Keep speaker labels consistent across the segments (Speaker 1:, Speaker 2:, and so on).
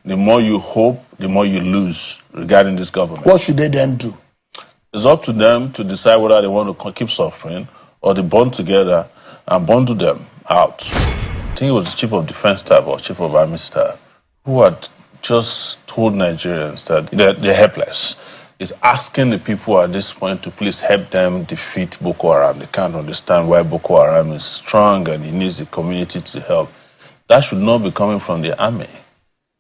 Speaker 1: the more you hope, the more you lose regarding this government.
Speaker 2: What should they then do?
Speaker 1: It's up to them to decide whether they want to keep suffering or they bond together and bundle them out. I think it was the Chief of Defense Staff or Chief of Army Staff who had just told Nigerians that they're helpless. Is asking the people at this point to please help them defeat Boko Haram. They can't understand why Boko Haram is strong and he needs the community to help. That should not be coming from the army.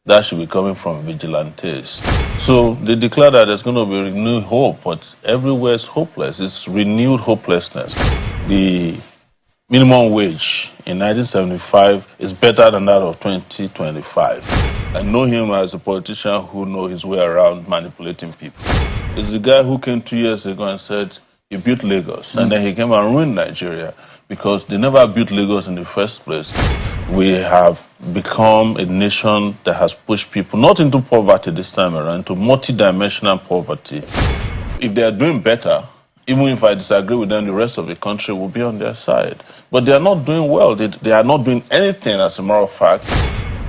Speaker 1: That should be coming from vigilantes. So they declare that there's going to be renewed hope, but everywhere is hopeless. It's renewed hopelessness. The minimum wage in 1975 is better than that of 2025. I know him as a politician who knows his way around manipulating people. It's the guy who came 2 years ago and said he built Lagos, and then he came and ruined Nigeria because they never built Lagos in the first place. We have become a nation that has pushed people not into poverty this time around, into multidimensional poverty. If they are doing better, even if I disagree with them, the rest of the country will be on their side. But they are not doing well. They are not doing anything, as a matter of fact.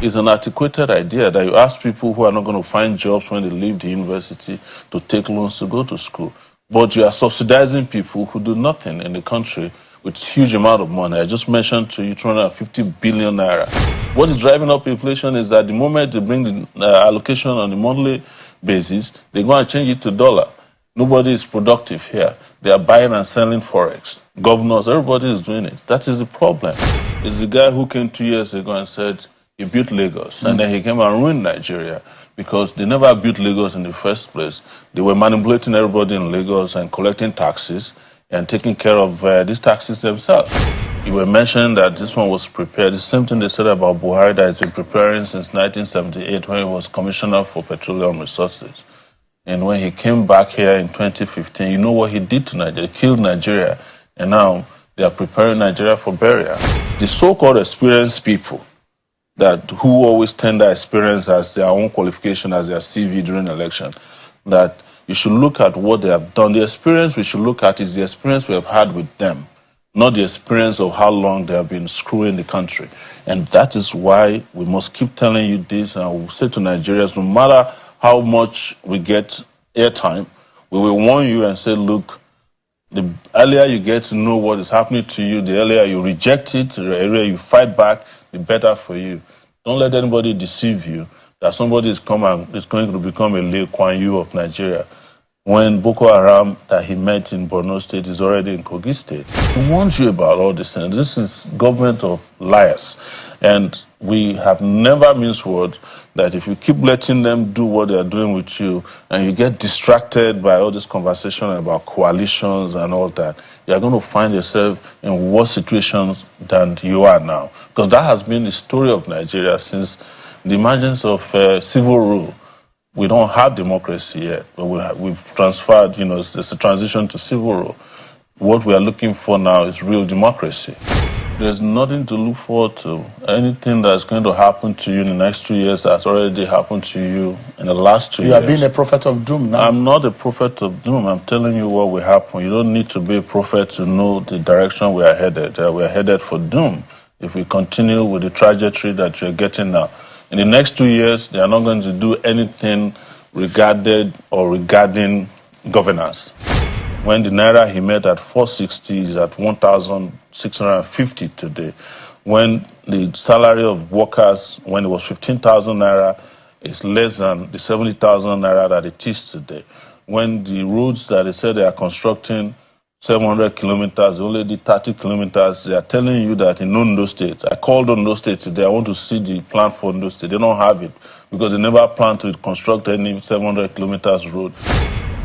Speaker 1: It's an antiquated idea that you ask people who are not going to find jobs when they leave the university to take loans to go to school. But you are subsidizing people who do nothing in the country with huge amount of money. I just mentioned to you 250 billion naira. What is driving up inflation is that the moment they bring the allocation on a monthly basis, they're going to change it to dollar. Nobody is productive here. They are buying and selling forex. Governors, everybody is doing it. That is the problem. It's the guy who came 2 years ago and said he built Lagos, and then he came and ruined Nigeria because they never built Lagos in the first place. They were manipulating everybody in Lagos and collecting taxes and taking care of these taxes themselves. You were mentioning that this one was prepared. The same thing they said about Buhari that he's been preparing since 1978 when he was Commissioner for Petroleum Resources. And when he came back here in 2015, you know what he did to Nigeria? He killed Nigeria, and now they are preparing Nigeria for burial. The so-called experienced people who always tender experience as their own qualification, as their CV during election, that you should look at what they have done. The experience we should look at is the experience we have had with them, not the experience of how long they have been screwing the country. And that is why we must keep telling you this, and I will say to Nigerians, no matter how much we get airtime, we will warn you and say, look, the earlier you get to know what is happening to you, the earlier you reject it, the earlier you fight back, the better for you. Don't let anybody deceive you that somebody is going to become a Lee Kuan Yew of Nigeria when Boko Haram that he met in Borno State is already in Kogi State. He warns you about all this, and this is government of liars. And we have never minced words that if you keep letting them do what they are doing with you and you get distracted by all this conversation about coalitions and all that, you are going to find yourself in worse situations than you are now. Because that has been the story of Nigeria since the emergence of civil rule. We don't have democracy yet, but we've transferred, it's a transition to civil rule. What we are looking for now is real democracy. There's nothing to look forward to. Anything that's going to happen to you in the next 2 years that's already happened to you in the last 2 years.
Speaker 2: You are being a prophet of doom now.
Speaker 1: I'm not a prophet of doom. I'm telling you what will happen. You don't need to be a prophet to know the direction we are headed. We are headed for doom if we continue with the trajectory that we're getting now. In the next 2 years, they are not going to do anything regarding governance. When the Naira he met at 460 is at 1,650 today. When the salary of workers, when it was 15,000 Naira, is less than the 70,000 Naira that it is today. When the roads that they said they are constructing 700 kilometers, only did 30 kilometers, they are telling you that in Ondo State, I called Ondo State today, I want to see the plan for Ondo State. They don't have it because they never plan to construct any 700 kilometers road.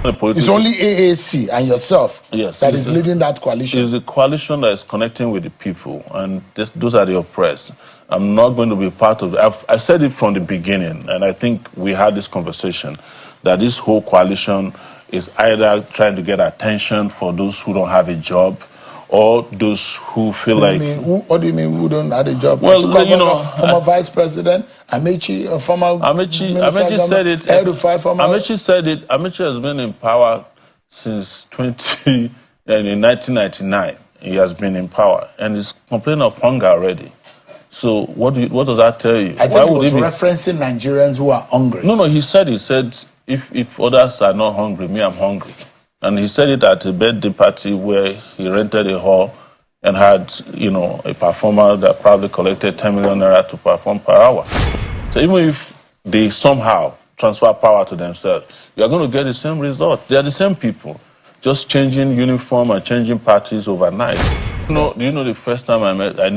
Speaker 2: It's only AAC and yourself that is leading that coalition.
Speaker 1: It's the coalition that is connecting with the people, and those are the oppressed. I'm not going to be part of it. I said it from the beginning, and I think we had this conversation, that this whole coalition is either trying to get attention for those who don't have a job, or those who feel like...
Speaker 2: What do you mean who don't have a job?
Speaker 1: Well,
Speaker 2: former Vice President, Amechi, former
Speaker 1: Amechi said it. Amechi said it. Amechi has been in power since in 1999. He has been in power, and he's complaining of hunger already. So what does that tell you?
Speaker 2: I think he was referencing Nigerians who are hungry.
Speaker 1: No, he said if others are not hungry, me, I'm hungry. And he said it at a birthday party where he rented a hall and had, a performer that probably collected 10 million naira to perform per hour. So even if they somehow transfer power to themselves, you are going to get the same result. They are the same people, just changing uniform and changing parties overnight. Do you know the first time I